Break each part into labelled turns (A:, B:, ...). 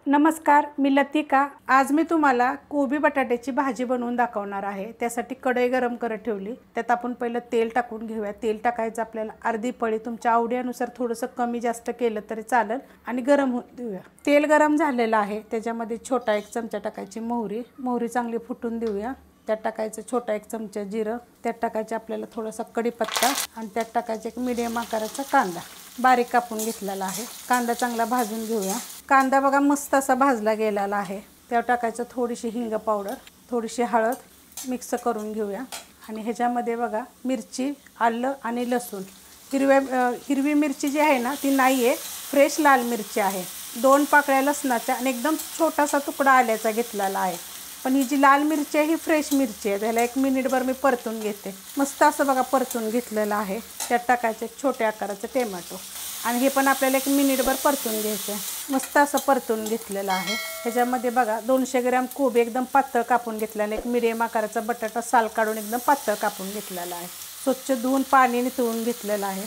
A: नमस्कार, मी लतिका। आज मी तुम्हाला कोबी बटाट्याची भाजी बनवून दाखवणार आहे। त्यासाठी कढई गरम करत ठेवली। त्यात आपण पहिलं तेल टाकून घेऊया। तेल टाकायचं आपल्याला अर्धी पळी, तुमच्या आवडीनुसार थोडंसं कमी जास्त केलं तरी चालेल आणि गरम होऊ देऊया। तेल गरम झालेलं आहे, त्याच्यामध्ये छोटा 1 चमचा टाकायची मोहरी चांगली फुटून देऊया। त्यात टाकायचं छोटा 1 चमचा जिरं, त्यात टाकायचं आपल्याला थोडासा कढीपत्ता आणि त्यात टाकायचं एक मीडियम आकाराचा कांदा बारीक कापून घेतलेला आहे। कांदा चांगला भाजून घेऊया। कांदा बघा मस्त असा भाजला गेलेला आहे। त्यात टाकायचं थोडीशी हिंग पावडर, थोडीशी हळद, मिक्स करून घेऊया। आणि ह्याच्यामध्ये बघा मिरची, आलं आणि लसूण, हिरवी मिरची जी आहे ना ती नाही आहे, फ्रेश लाल मिरची आहे। 2 पाकळ्या लसणाच्या आणि एकदम छोटासा तुकडा आल्याचा घेतलेला आहे। पण ही जी लाल मिरची आहे ही फ्रेश मिरची आहे। त्याला 1 मिनिटभर मी परतून घेते। मस्त असं बघा परतून घेतलेलं आहे। त्यात टाकायचे छोट्या आकाराचे टोमॅटो आणि हे पण आपल्याला 1 मिनिटभर परतून घ्यायचे। मस्त असं परतून घेतलेलं आहे। ह्याच्यामध्ये बघा 200 ग्रॅम कोबी एकदम पातळ कापून घेतलेला, एक मीडियम आकाराचा बटाटा साल काढून एकदम पातळ कापून घेतलेला आहे। स्वच्छ धुवून पाणी निथळून घेतलेलं आहे।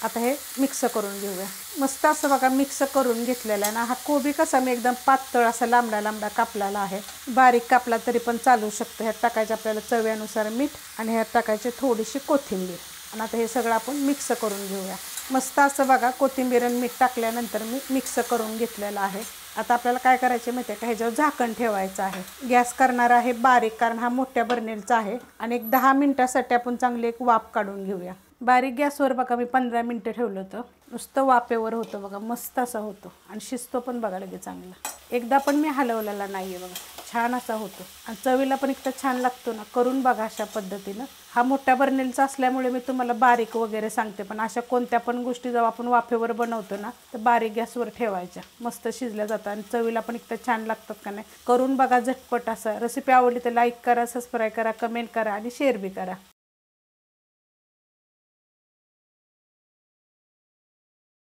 A: आता हे मिक्स करून घेऊया। मस्त असं बघा मिक्स करून घेतलेला आहे ना। हा कोबी कसा मी एकदम पातळ असा लांबडा कापलेला आहे। बारीक कापला तरी पण चालू शकतो। ह्यात टाकायचं आपल्याला चवीनुसार मीठ आणि ह्यात टाकायचे थोडीशी कोथिंबीर आणि आता हे सगळं आपण मिक्स करून घेऊया। मस्त असं बघा कोथिंबीर आणि मीठ टाकल्यानंतर मी मिक्स करून घेतलेलं आहे। आता आपल्याला काय करायचे माहिती आहे का, ह्याच्यावर झाकण ठेवायचं आहे। गॅस करणार आहे बारीक, कारण हा मोठ्या बर्नेलचा आहे आणि एक 10 मिनिटासाठी आपण चांगली एक वाफ काढून घेऊया। बारीक गॅसवर बघा मी 15 मिनिटं ठेवलं होतं। नुसतं वाफेवर होतं बघा, मस्त असा होतो आणि शिजतो पण बघा लगेच चांगला। एकदा पण मी हलवलेला नाही आहे बघा, छान असा होतो आणि चवीला पण इतका छान लागतो ना। करून बघा अशा पद्धतीनं। हा मोठ्या बर्नेलचा असल्यामुळे मी तुम्हाला बारीक वगैरे सांगते, पण अशा कोणत्या पण गोष्टी जेव्हा आपण वाफेवर बनवतो ना तर बारीक गॅसवर ठेवायच्या, मस्त शिजल्या जातात आणि चवीला पण इतकं छान लागतात का नाही। करून बघा झटपट असा। रेसिपी आवडली तर लाईक करा, सबस्क्राईब करा, कमेंट करा आणि शेअर बी करा।